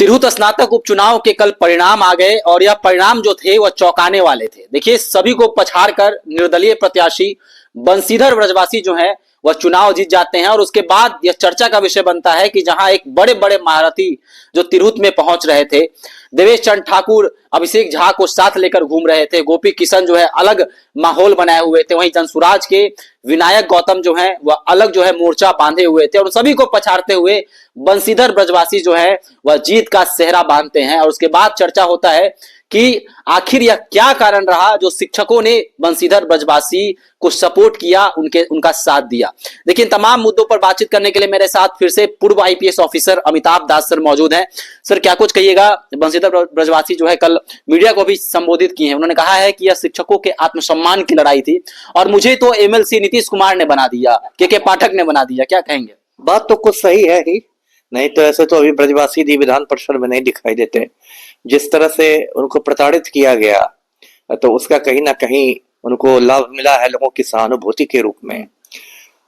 तिरहुत स्नातक उपचुनाव के कल परिणाम आ गए और यह परिणाम जो थे वह चौंकाने वाले थे। देखिए, सभी को पछाड़कर निर्दलीय प्रत्याशी बंशीधर ब्रजवासी जो है वह चुनाव जीत जाते हैं और उसके बाद यह चर्चा का विषय बनता है कि जहां एक बड़े बड़े महारथी जो तिरहुत में पहुंच रहे थे, देवेश चंद्र ठाकुर अभिषेक झा को साथ लेकर घूम रहे थे, गोपी किशन जो है अलग माहौल बनाए हुए थे, वहीं जनसुराज के विनायक गौतम जो है वह अलग जो है मोर्चा बांधे हुए थे और सभी को पछाड़ते हुए बंशीधर ब्रजवासी जो है वह जीत का सेहरा बांधते हैं। और उसके बाद चर्चा होता है कि आखिर यह क्या कारण रहा जो शिक्षकों ने बंशीधर ब्रजवासी को सपोर्ट किया, उनका साथ दिया। देखिए, तमाम मुद्दों पर बातचीत करने के लिए मेरे साथ फिर से पूर्व आईपीएस ऑफिसर अमिताभ दास सर मौजूद हैं। सर, क्या कुछ कहिएगा? बंशीधर ब्रजवासी जो है कल मीडिया को भी संबोधित किए हैं, उन्होंने कहा है कि यह शिक्षकों के आत्मसम्मान की लड़ाई थी और मुझे तो एमएलसी नीतीश कुमार ने बना दिया, के पाठक ने बना दिया। क्या कहेंगे? बात तो कुछ सही है ही, नहीं तो ऐसे तो अभी ब्रजवासी दी विधान परिषद में नहीं दिखाई देते। जिस तरह से उनको प्रताड़ित किया गया तो उसका कहीं ना कहीं उनको लाभ मिला है लोगों की सहानुभूति के रूप में।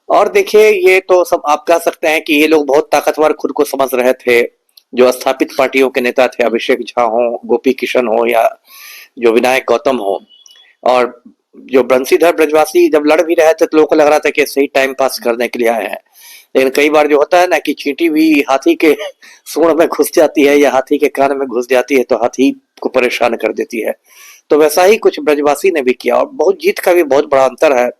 और देखिए, ये तो सब आप कह सकते हैं कि ये लोग बहुत ताकतवर खुद को समझ रहे थे, जो स्थापित पार्टियों के नेता थे, अभिषेक झा हो, गोपी किशन हो या जो विनायक गौतम हो। और जो बंशीधर ब्रजवासी जब लड़ भी रहे थे तो लोगों को लग रहा था कि सही टाइम पास करने के लिए आए हैं, लेकिन कई बार जो होता है ना कि चींटी भी हाथी के सूंड में घुस जाती है या हाथी के कान में घुस जाती है तो हाथी को परेशान कर देती है। तो वैसा ही कुछ ब्रजवासी ने भी किया और बहुत जीत का भी बहुत बड़ा अंतर है।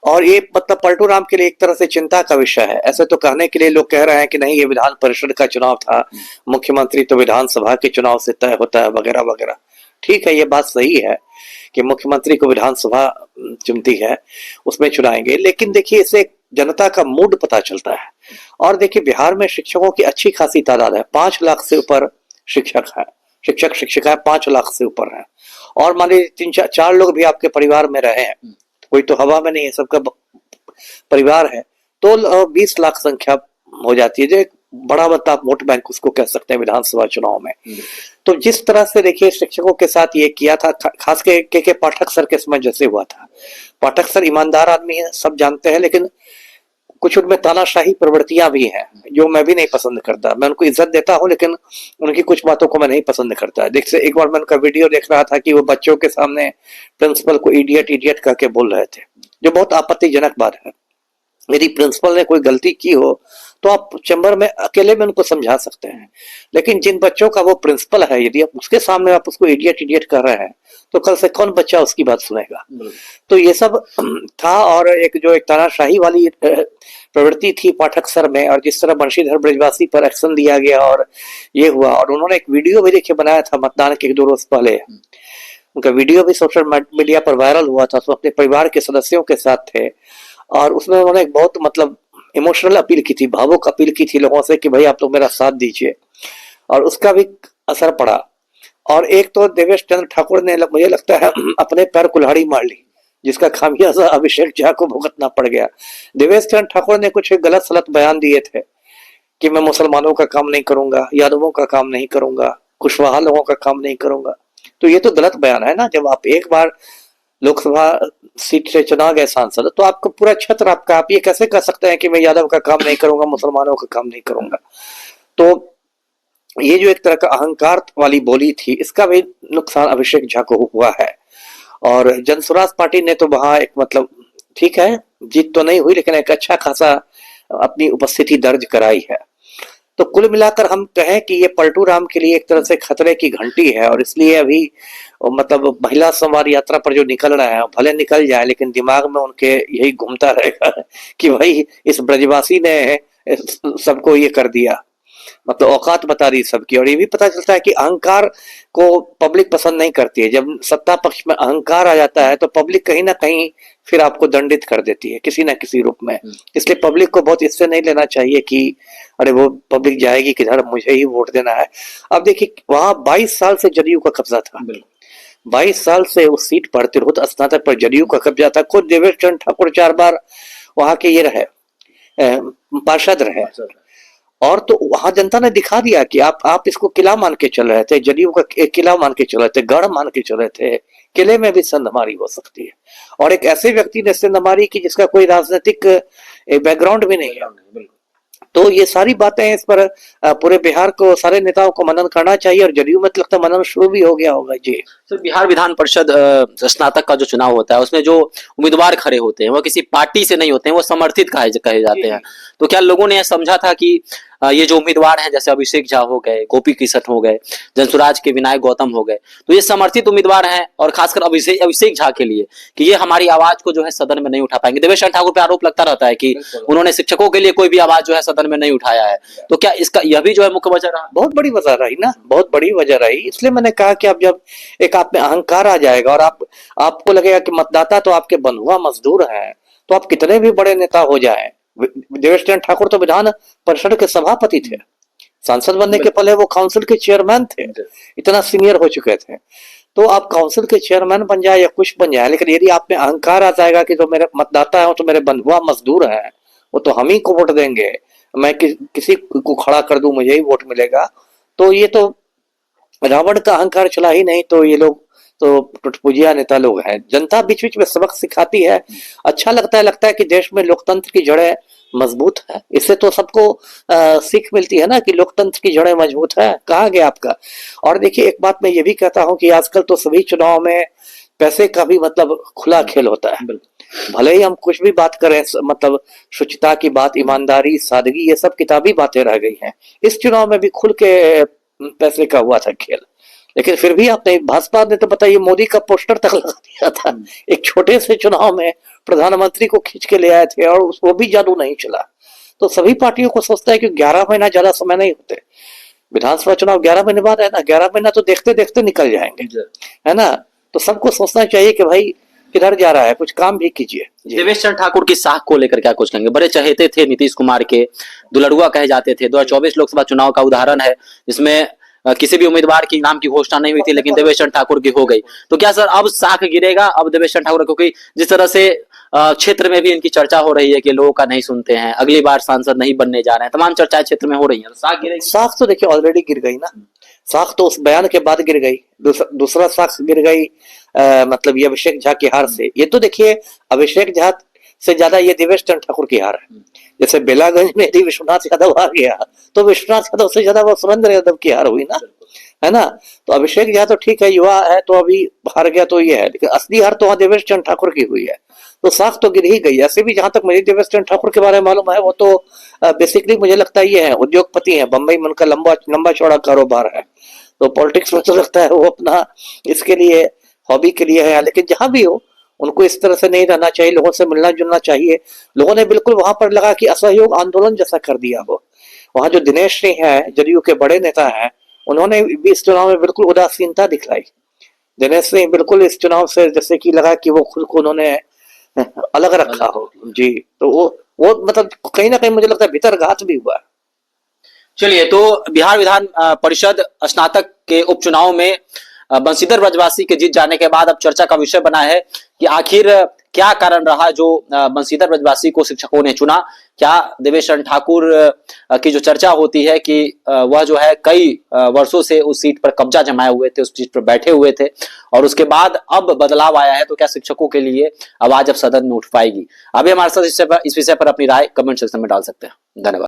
और ये मतलब पलटू राम के लिए एक तरह से चिंता का विषय है। ऐसे तो कहने के लिए लोग कह रहे हैं कि नहीं, ये विधान परिषद का चुनाव था, मुख्यमंत्री तो विधानसभा के चुनाव से तय होता है वगैरह वगैरह। ठीक है, ये बात सही है कि मुख्यमंत्री को विधानसभा चुनती है, उसमें चुनाएंगे, लेकिन देखिए इससे जनता का मूड पता चलता है। और देखिए, बिहार में शिक्षकों की अच्छी खासी तादाद है, 5 लाख से ऊपर शिक्षक है, शिक्षिका 5 लाख से ऊपर है। और मान लीजिए 3-4 लोग भी आपके परिवार में रहे हैं, कोई तो हवा में नहीं है, सबका परिवार है, तो 20 लाख संख्या हो जाती है, जो एक बड़ा मतलब वोट बैंक उसको कह सकते हैं विधानसभा चुनाव में। तो जिस तरह से देखिए शिक्षकों के साथ ये किया था, खास के पाठक सर के समय जैसे हुआ था। पाठक सर ईमानदार आदमी है, सब जानते हैं, लेकिन कुछ उनमें तानाशाही प्रवृत्तियां भी हैं जो मैं भी नहीं पसंद करता। मैं उनको इज्जत देता हूं, लेकिन उनकी कुछ बातों को मैं नहीं पसंद करता। देखिए, एक बार मैं उनका वीडियो देख रहा था कि वो बच्चों के सामने प्रिंसिपल को इडियट इडियट करके बोल रहे थे, जो बहुत आपत्तिजनक बात है। यदि प्रिंसिपल ने कोई गलती की हो तो आप चैम्बर में अकेले में उनको समझा सकते हैं, लेकिन जिन बच्चों का वो प्रिंसिपल है, यदि आप उसके सामने आप उसको इडियट इडियट कर रहे हैं तो कल से कौन बच्चा उसकी बात सुनेगा? तो ये सब था। और एक तानाशाही वाली प्रवृत्ति थी पाठक सर में, और जिस तरह बंशीधर ब्रजवासी पर एक्शन लिया गया और ये हुआ। और उन्होंने एक वीडियो भी देखिए बनाया था मतदान के 2 रोज पहले, उनका वीडियो भी सोशल मीडिया पर वायरल हुआ था। तो अपने परिवार के सदस्यों के साथ थे और उसमें उन्होंने एक बहुत मतलब इमोशनल अपील की थी, भावुक अपील की थी लोगों से कि भाई आप लोग मेरा साथ दीजिए, और उसका भी असर पड़ा। और एक तो देवेश चंद्र ठाकुर ने मुझे लगता है अपने पैर कुल्हाड़ी मार ली, जिसका खामियाजा अभिषेक झा को भुगतना पड़ गया। देवेश चंद्र ठाकुर ने कुछ गलत सलत बयान दिए थे कि मैं मुसलमानों का काम नहीं करूंगा, यादवों का काम नहीं करूंगा, कुशवाहा लोगों का काम नहीं करूंगा। तो ये तो गलत बयान है ना। जब आप एक बार लोकसभा सीट से चुना गए सांसद, तो आपको पूरा क्षेत्र आपका, आप ये कैसे कह सकते हैं कि मैं यादव का काम नहीं करूंगा, मुसलमानों का काम नहीं करूंगा? तो ये जो एक तरह का अहंकार वाली बोली थी, इसका भी नुकसान अभिषेक झा को हुआ है। और जनसुराज पार्टी ने तो वहां एक मतलब ठीक है, जीत तो नहीं हुई, लेकिन एक अच्छा खासा अपनी उपस्थिति दर्ज कराई है। तो कुल मिलाकर हम कहें कि ये पलटू राम के लिए एक तरह से खतरे की घंटी है। और इसलिए अभी मतलब महिला संवार यात्रा पर जो निकल रहे हैं, भले निकल जाए, लेकिन दिमाग में उनके यही घूमता रहेगा कि भाई इस ब्रजवासी ने सबको ये कर दिया, मतलब औकात बता दी सबकी। और ये भी पता चलता है कि अहंकार को पब्लिक पसंद नहीं करती है। जब सत्ता पक्ष में अहंकार आ जाता है तो पब्लिक कहीं ना कहीं फिर आपको दंडित कर देती है किसी ना किसी रूप में। इसलिए पब्लिक को बहुत इससे नहीं लेना चाहिए कि अरे वो पब्लिक जाएगी किधर, मुझे ही वोट देना है। अब देखिए, वहां 22 साल से जदयू का कब्जा था, 22 साल से उस सीट पर, तिरहुत स्नातक पर जदयू का कब्जा था। खुद देवेश चंद्र ठाकुर 4 बार वहां के ये रहे, पार्षद रहे। और तो वहां जनता ने दिखा दिया कि आप इसको किला मान के चल रहे थे, जदयू का एक किला मान के चल रहे थे, गढ़ मान के चल रहे थे, किले में भी संधमारी हो सकती है। और एक ऐसे व्यक्ति ने संधमारी की जिसका कोई राजनीतिक बैकग्राउंड भी नहीं है। तो ये सारी बातें इस पर पूरे बिहार को, सारे नेताओं को मनन करना चाहिए, और जदयू में तो लगता है मनन शुरू भी हो गया होगा जी। सर, बिहार विधान परिषद स्नातक का जो चुनाव होता है उसमें जो उम्मीदवार खड़े होते हैं वो किसी पार्टी से नहीं होते हैं, वो समर्थित कहे जाते हैं। तो क्या लोगों ने यह समझा था कि ये जो उम्मीदवार हैं जैसे अभिषेक झा हो गए, गोपी किशन हो गए, जनसुराज के विनायक गौतम हो गए, तो ये समर्थित उम्मीदवार हैं, और खासकर अभिषेक झा के लिए कि ये हमारी आवाज को जो है सदन में नहीं उठा पाएंगे। देवेश चंद्र ठाकुर पे आरोप लगता रहता है कि उन्होंने शिक्षकों के लिए कोई भी आवाज जो है सदन में नहीं उठाया है, तो क्या इसका यह भी जो है मुख्य वजह रहा? बहुत बड़ी वजह रही ना, बहुत बड़ी वजह रही। इसलिए मैंने कहा कि अब जब एक आप में अहंकार आ जाएगा और आपको लगेगा कि मतदाता तो आपके बंधुआ मजदूर हैं, तो आप कितने भी बड़े नेता हो जाएं। देवेश चंद्र ठाकुर तो विधान परिषद के सभापति थे, सांसद बनने के पहले वो काउंसिल के चेयरमैन थे, इतना सीनियर हो चुके थे। तो आप काउंसिल के चेयरमैन बन जाए या कुछ बन जाए, लेकिन यदि आप में अहंकार आ जाएगा कि जो मेरे मतदाता है तो मेरे बंधुआ मजदूर हैं, वो तो हम ही को वोट देंगे, मैं किसी को खड़ा कर दूं मुझे ही वोट मिलेगा, तो ये तो रावण का अहंकार चला ही नहीं। तो ये लोग तो टुटपुजिया नेता लोग हैं। जनता बीच बीच में सबक सिखाती है, अच्छा लगता है कि देश में लोकतंत्र की जड़ें मजबूत है। इससे तो सबको सीख मिलती है ना कि लोकतंत्र की जड़ें मजबूत है। कहा गया आपका। और देखिए, एक बात मैं ये भी कहता हूं कि आजकल तो सभी चुनाव में पैसे का भी मतलब खुला खेल होता है। भले ही हम कुछ भी बात करें, मतलब शुचिता की बात, ईमानदारी, सादगी, ये सब किताबी बातें रह गई हैं। इस चुनाव में भी खुल के पैसे का हुआ था खेल, लेकिन फिर भी आपने, भाजपा ने तो बताइए मोदी का पोस्टर तक लगा दिया था। एक छोटे से चुनाव में प्रधानमंत्री को खींच के ले आए थे, और वो भी जादू नहीं चला। तो सभी पार्टियों को सोचता है कि 11 महीना ज्यादा समय नहीं होते, विधानसभा चुनाव 11 महीने बाद है ना, 11 महीना तो देखते देखते निकल जाएंगे, है ना। तो सबको सोचना चाहिए कि भाई किधर जा रहा है, कुछ काम भी कीजिए। देवेश चंद्र ठाकुर की साख को लेकर क्या कुछ कहेंगे? बड़े चहेते थे नीतीश कुमार के, दुलड़ुआ कहे जाते थे। 2024 लोकसभा चुनाव का उदाहरण है, जिसमें किसी भी उम्मीदवार की नाम की घोषणा नहीं हुई थी, लेकिन देवेश चंद्र ठाकुर की हो गई। तो क्या सर अब साख गिरेगा अब देवेश चंद्र ठाकुर? क्योंकि जिस तरह से क्षेत्र में भी इनकी चर्चा हो रही है कि लोगों का नहीं सुनते हैं, अगली बार सांसद नहीं बनने जा रहे हैं, तमाम चर्चाएं क्षेत्र में हो रही हैं, तो साख गिरेगी? साख तो देखिए ऑलरेडी गिर गई ना। साख तो उस बयान के बाद गिर गई। दूसरा साख गिर गई मतलब ये अभिषेक झा की हार से। ये तो देखिए अभिषेक झा से ज्यादा ये देवेश चंद्र ठाकुर की हार है। जैसे बेलागंज में यदि विश्वनाथ यादव हार गया, तो विश्वनाथ यादव से ज्यादा वो सुरेंद्र यादव की हार हुई ना, है ना। तो अभिषेक झा तो ठीक है, युवा है तो अभी हार गया तो ये है, लेकिन असली हार तो वहां देवेश चंद्र ठाकुर की हुई है। तो साख तो गिर ही गई। ऐसे भी जहां तक मुझे देवेश चंद्र ठाकुर के बारे में मालूम है, वो तो बेसिकली मुझे लगता है ये है उद्योगपति है, बंबई में उनका लंबा चौड़ा कारोबार है। तो पॉलिटिक्स में तो लगता है वो अपना इसके लिए, हॉबी के लिए है। लेकिन जहां भी हो, उनको इस तरह से नहीं रहना चाहिए, लोगों से मिलना जुलना चाहिए। लोगों ने बिल्कुल वहां पर लगा कि असहयोग आंदोलन जैसा कर दिया हो। वहां जो दिनेश सिंह है, जदयू के बड़े नेता हैं, उन्होंने भी इस चुनाव में बिल्कुल उदासीनता दिखलाई। दिनेश सिंह बिल्कुल इस चुनाव से जैसे कि लगा कि वो खुद को उन्होंने अलग रखा हो जी। तो वो मतलब कहीं ना कहीं मुझे लगता है भीतरघात भी हुआ। चलिए, तो बिहार विधान परिषद स्नातक के उपचुनाव में बंशीधर ब्रजवासी के जीत जाने के बाद अब चर्चा का विषय बना है कि आखिर क्या कारण रहा जो बंशीधर ब्रजवासी को शिक्षकों ने चुना। क्या देवेश चंद्र ठाकुर की जो चर्चा होती है कि वह जो है कई वर्षों से उस सीट पर कब्जा जमाए हुए थे, उस सीट पर बैठे हुए थे, और उसके बाद अब बदलाव आया है, तो क्या शिक्षकों के लिए आवाज अब सदन में उठ पाएगी? अभी हमारे साथ इस विषय पर अपनी राय कमेंट सेक्शन में डाल सकते हैं। धन्यवाद।